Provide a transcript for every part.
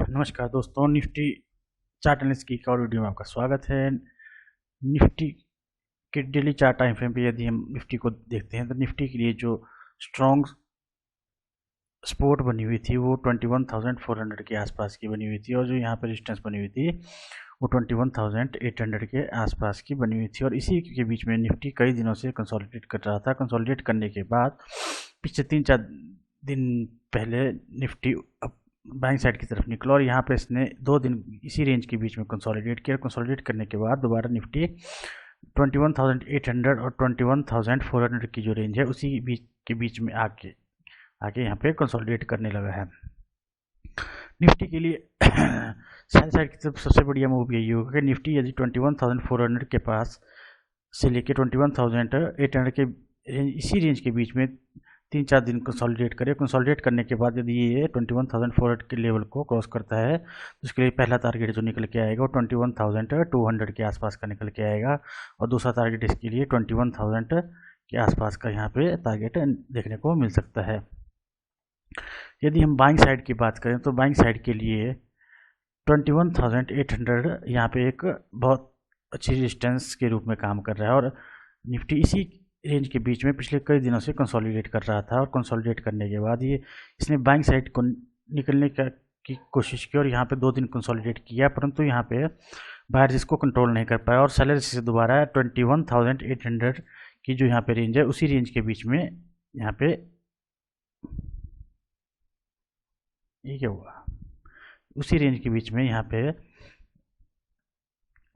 नमस्कार दोस्तों, Nifty chart analysis की एक और वीडियो में आपका स्वागत है। निफ्टी के डेली चार्ट टाइम फ्रेम पे यदि हम निफ्टी को देखते हैं तो निफ्टी के लिए जो स्ट्रॉन्ग सपोर्ट बनी हुई थी वो 21,400 के आसपास की बनी हुई थी, और जो यहाँ पर रेजिस्टेंस बनी हुई थी वो 21,800 के आसपास की बनी हुई थी। और इसी के बीच में निफ्टी कई दिनों से कंसोलिडेट कर रहा था। कंसोलिडेट करने के बाद पिछले 3-4 दिन पहले निफ्टी बाइंग साइड की तरफ निकला, और यहाँ पे इसने 2 दिन इसी रेंज के बीच में कंसोलिडेट किया। कंसोलिडेट करने के बाद दोबारा निफ्टी 21,800 और 21,400 की जो रेंज है उसी के बीच में आके यहाँ पे कंसोलिडेट करने लगा है। निफ्टी के लिए सेल साइड की तरफ सबसे बढ़िया मूव यही होगा कि निफ्टी यदि 21,400 के पास से लेके 21,800 के इसी रेंज के बीच में 3-4 दिन कंसोलिडेट करे। कंसोलिडेट करने के बाद यदि ये 21,400 के लेवल को क्रॉस करता है तो उसके लिए पहला टारगेट जो निकल के आएगा वो 21,200 के आसपास का निकल के आएगा, और दूसरा टारगेट इसके लिए 21,000 के आसपास का यहाँ पे टारगेट देखने को मिल सकता है। यदि हम बाइंग साइड की बात करें तो बाइंग साइड के लिए 21,800 यहाँ पे एक बहुत अच्छी रेजिस्टेंस के रूप में काम कर रहा है, और निफ्टी इसी रेंज के बीच में पिछले कई दिनों से कंसोलिडेट कर रहा था। और कंसोलिडेट करने के बाद ये इसने बाइंग साइड को निकलने की कोशिश की, और यहाँ पे 2 दिन कंसोलिडेट किया, परंतु यहाँ पे बायर्स इसको कंट्रोल नहीं कर पाया, और सेलर्स से दोबारा 21,800 की जो यहाँ पे रेंज है उसी रेंज के बीच में यहाँ पे ये क्या हुआ, उसी रेंज के बीच में यहाँ पे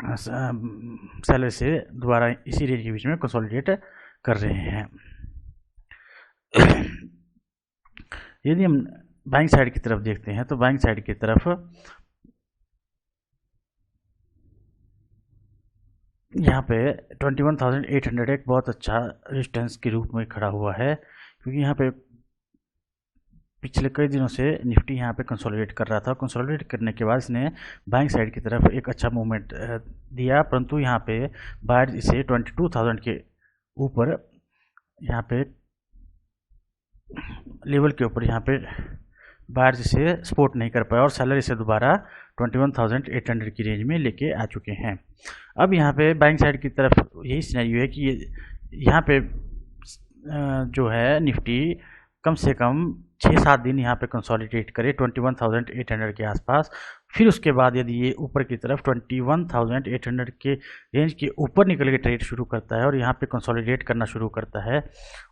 सेलर से दोबारा इसी रेंज के बीच में कंसोलिडेट कर रहे हैं। यदि हम बाइंग साइड की तरफ देखते हैं तो बाइंग साइड की तरफ यहाँ पे 21,800 एक बहुत अच्छा रेजिस्टेंस के रूप में खड़ा हुआ है, क्योंकि यहाँ पे पिछले कई दिनों से निफ्टी यहाँ पे कंसोलिडेट कर रहा था। कंसोलिडेट करने के बाद इसने बाइंग साइड की तरफ एक अच्छा मूवमेंट दिया, परंतु यहाँ पे बायर इसे 22,000 के ऊपर यहाँ पे लेवल के ऊपर यहाँ पे बायर इसे सपोर्ट नहीं कर पाया, और सेलर इसे दोबारा 21,800 की रेंज में लेके आ चुके हैं। अब यहाँ पे बाइंग साइड की तरफ यही सिनेरियो है कि यहाँ पे जो है निफ्टी कम से कम 6-7 दिन यहाँ पे कंसोलिडेट करे 21,800 के आसपास। फिर उसके बाद यदि ये ऊपर की तरफ 21,800 के रेंज के ऊपर निकल के ट्रेड शुरू करता है और यहाँ पे कंसोलिडेट करना शुरू करता है,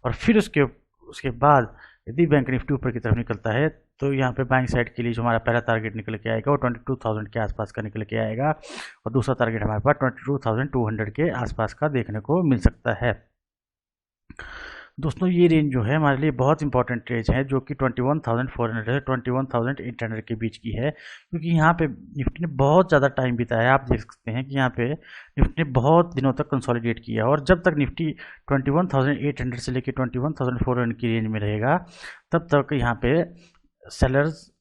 और फिर उसके बाद यदि बैंक निफ्टी ऊपर की तरफ निकलता है तो यहाँ पे बाइंग साइड के लिए जो हमारा पहला टारगेट निकल के आएगा वो 22,000 के आसपास का निकल के आएगा, और दूसरा टारगेट हमारे पास 22,200 के आसपास का देखने को मिल सकता है। दोस्तों, ये रेंज जो है हमारे लिए बहुत इंपॉर्टेंट रेंज है, जो कि 21,400 से 21,800 के बीच की है, क्योंकि यहाँ पे निफ्टी ने बहुत ज़्यादा टाइम बिताया। आप देख सकते हैं कि यहाँ पे निफ्टी ने बहुत दिनों तक कंसोलिडेट किया, और जब तक निफ्टी 21,800 से लेकर 21,400 की रेंज में रहेगा तब तक यहाँ पे सेलर्स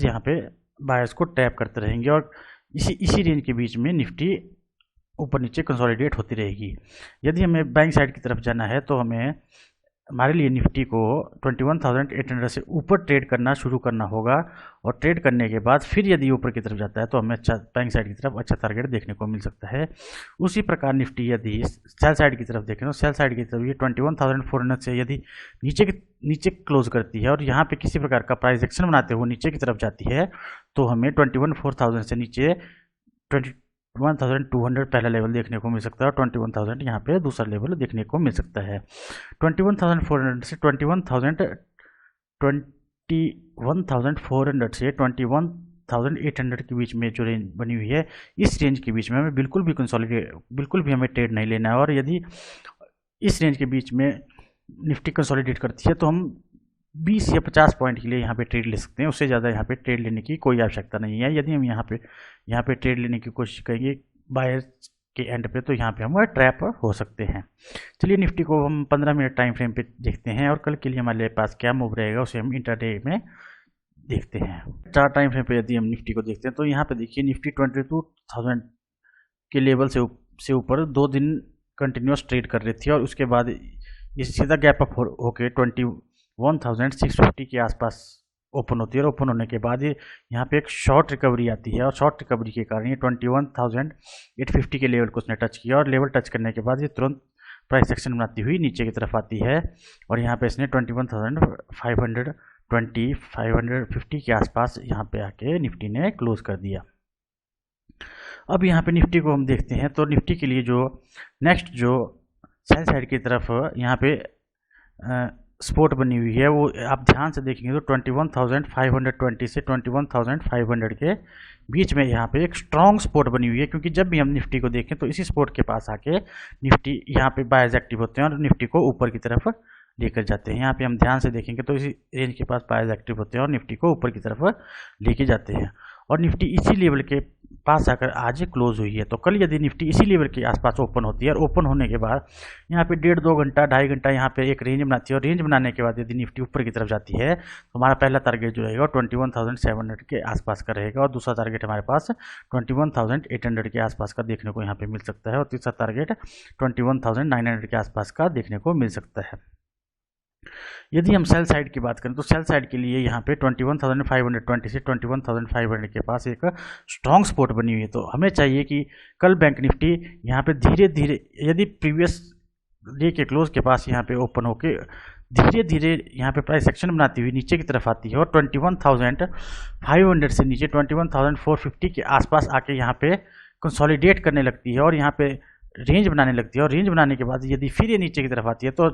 यहाँ पे बायर्स को टैप करते रहेंगे, और इसी रेंज के बीच में निफ्टी ऊपर नीचे कंसोलिडेट होती रहेगी। यदि हमें बाइंग साइड की तरफ जाना है तो हमारे लिए निफ्टी को 21,800 से ऊपर ट्रेड करना शुरू करना होगा, और ट्रेड करने के बाद फिर यदि ऊपर की तरफ जाता है तो हमें अच्छा बाइंग साइड की तरफ अच्छा टारगेट देखने को मिल सकता है। उसी प्रकार निफ्टी यदि सेल साइड की तरफ देखें तो सेल साइड की तरफ ये 21,400 से यदि नीचे क्लोज करती है और यहाँ पे किसी प्रकार का प्राइस एक्शन बनाते हुए नीचे की तरफ जाती है तो हमें 21,400 से नीचे 21,200 पहला लेवल देखने को मिल सकता है, और 21,000 यहाँ पे दूसरा लेवल देखने को मिल सकता है। 21,400 से 21,400 से 21,800 के बीच में जो रेंज बनी हुई है, इस रेंज के बीच में हमें बिल्कुल भी हमें ट्रेड नहीं लेना है। और यदि इस रेंज के बीच में निफ्टी कंसोलिडेट करती है तो हम 20 या 50 पॉइंट के लिए यहाँ पे ट्रेड ले सकते हैं, उससे ज़्यादा यहाँ पे ट्रेड लेने की कोई आवश्यकता नहीं है। यदि हम यहाँ पे ट्रेड लेने की कोशिश करेंगे बायर के एंड पे तो यहाँ पे हम ट्रैप हो सकते हैं। चलिए निफ्टी को हम 15 मिनट टाइम फ्रेम पे देखते हैं, और कल के लिए हमारे पास क्या मूव रहेगा उसे हम इंटरडे में देखते हैं। 4 टाइम फ्रेम पे यदि हम निफ्टी को देखते हैं तो यहाँ पे देखिए निफ्टी 22,000 के लेवल से ऊपर 2 दिन कंटिन्यूस ट्रेड कर रही थी, और उसके बाद ये सीधा गैप अप होके 21,650 के आसपास ओपन होती है और ओपन होने के बाद ये यहाँ पे एक शॉर्ट रिकवरी आती है और शॉर्ट रिकवरी के कारण ये 21,850 के लेवल को उसने टच किया और लेवल टच करने के बाद ये तुरंत प्राइस एक्शन बनाती हुई नीचे की तरफ आती है और यहाँ पे इसने 21,520 550 के आसपास यहाँ पे आके निफ्टी ने क्लोज कर दिया। अब यहाँ पे निफ्टी को हम देखते हैं तो निफ्टी के लिए जो नेक्स्ट जो सेल साइड की तरफ यहाँ पे सपोर्ट बनी हुई है वो आप ध्यान से देखेंगे तो 21,520 से 21,500 के बीच में यहाँ पे एक स्ट्रॉन्ग सपोर्ट बनी हुई है, क्योंकि जब भी हम निफ्टी को देखें तो इसी सपोर्ट के पास आके निफ्टी यहाँ पे बायर्स एक्टिव होते हैं और निफ्टी को ऊपर की तरफ लेकर जाते हैं। यहाँ पे हम ध्यान से देखेंगे तो इसी रेंज के पास बायर्स एक्टिव होते हैं और निफ्टी को ऊपर की तरफ लेके जाते हैं और निफ्टी इसी लेवल के पास आकर आज क्लोज हुई है। तो कल यदि निफ्टी इसी लेवल के आसपास ओपन होती है और ओपन होने के बाद यहाँ पे 1.5-2 घंटा 2.5 घंटा यहाँ पे एक रेंज बनाती है और रेंज बनाने के बाद यदि निफ्टी ऊपर की तरफ जाती है तो हमारा पहला टारगेट जो रहेगा 21,700 के आसपास का रहेगा और दूसरा टारगेट हमारे पास 21,800 के आसपास का देखने को यहाँ पे मिल सकता है और तीसरा टारगेट 21,900 के आसपास का देखने को मिल सकता है। यदि हम सेल साइड की बात करें तो सेल साइड के लिए यहाँ पे 21,520 से 21,500 के पास एक स्ट्रॉन्ग सपोर्ट बनी हुई है। तो हमें चाहिए कि कल बैंक निफ्टी यहाँ पे धीरे धीरे यदि प्रीवियस डे के क्लोज के पास यहाँ पे ओपन होके धीरे धीरे यहाँ पे प्राइस एक्शन बनाती हुई नीचे की तरफ आती है और 21,500 से नीचे 21,450 के आसपास आके यहाँ पे कंसोलिडेट करने लगती है और यहाँ पे रेंज बनाने लगती है और रेंज बनाने के बाद यदि फिर ये नीचे की तरफ आती है तो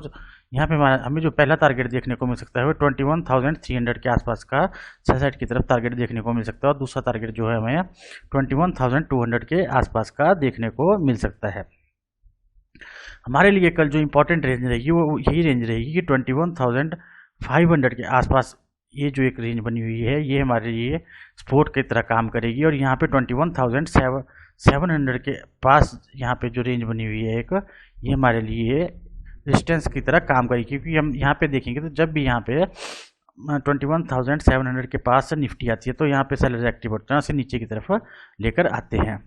यहाँ पे हमें जो पहला टारगेट देखने को मिल सकता है वो 21,300 के आसपास का सेल साइड की तरफ टारगेट देखने को मिल सकता है और दूसरा टारगेट जो है हमें 21,200 के आसपास का देखने को मिल सकता है। हमारे लिए कल जो इम्पोर्टेंट रेंज रहेगी वो यही रेंज रहेगी कि 21,500 के आसपास ये जो एक रेंज बनी हुई है ये हमारे लिए सपोर्ट की तरह काम करेगी और यहाँ पे 21,700 के पास यहाँ पे जो रेंज बनी हुई है एक ये हमारे लिए रेजिस्टेंस की तरह काम करेगी, क्योंकि हम यहाँ पे देखेंगे तो जब भी यहाँ पे 21,700 के पास निफ्टी आती है तो यहाँ पे सेलर्स एक्टिव होते हैं, उसे नीचे की तरफ लेकर आते हैं।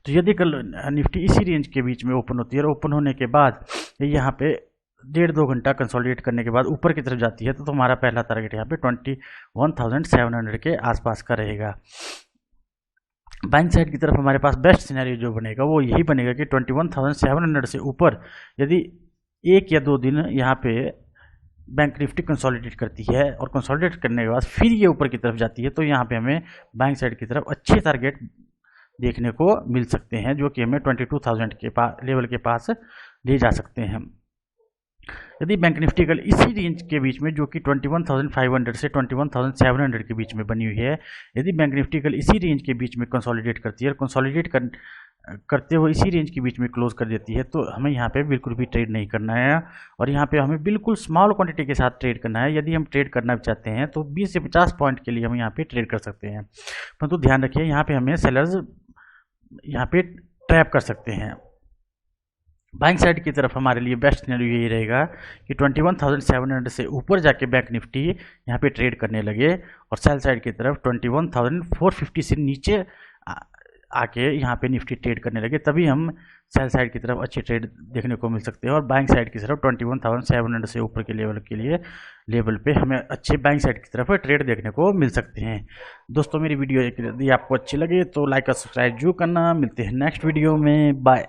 तो यदि कल निफ्टी इसी रेंज के बीच में ओपन होती है और ओपन होने के बाद यहाँ पे 1.5-2 घंटा कंसोलिडेट करने के बाद ऊपर की तरफ जाती है तो हमारा पहला टारगेट यहाँ पे 21,700 के आसपास का रहेगा। बाइंग साइड की तरफ हमारे पास बेस्ट सिनेरियो जो बनेगा वो यही बनेगा कि 21,700 से ऊपर यदि 1 या 2 दिन यहाँ पे बैंक निफ्टी कंसोलिडेट करती है और कंसोलिडेट करने के बाद फिर ये ऊपर की तरफ जाती है तो यहाँ पे हमें बाइंग साइड की तरफ अच्छे टारगेट देखने को मिल सकते हैं जो कि हमें 22,000 के लेवल के पास ले जा सकते हैं। यदि बैंक निफ्टी कल इसी रेंज के बीच में जो कि 21,500 से 21,700 के बीच में बनी हुई है, यदि बैंक निफ्टी कल इसी रेंज के बीच में कंसोलिडेट करती है और कंसोलिडेट करते हुए इसी रेंज के बीच में क्लोज कर देती है तो हमें यहाँ पे बिल्कुल भी ट्रेड नहीं करना है और यहाँ पे हमें बिल्कुल स्मॉल क्वांटिटी के साथ ट्रेड करना है। यदि हम ट्रेड करना चाहते हैं तो 20 से 50 पॉइंट के लिए हम यहाँ पे ट्रेड कर सकते हैं, परंतु तो ध्यान रखिए यहाँ पे हमें सेलर्स यहाँ पे ट्रैप कर सकते हैं। बाइंग साइड की तरफ हमारे लिए बेस्ट सिनेरियो यही रहेगा कि 21,700 से ऊपर जाके बैंक निफ्टी यहाँ पे ट्रेड करने लगे और सेल साइड की तरफ 21,450 से नीचे आके यहाँ पे निफ्टी ट्रेड करने लगे, तभी हम सेल साइड की तरफ अच्छी ट्रेड देखने को मिल सकते हैं और बाइंग साइड की तरफ 21,700 से ऊपर के लेवल पे हमें अच्छे बाइंग साइड की तरफ ट्रेड देखने को मिल सकते हैं। दोस्तों मेरी वीडियो यदि आपको अच्छी लगे तो लाइक और सब्सक्राइब जरूर करना। मिलते हैं नेक्स्ट वीडियो में, बाय।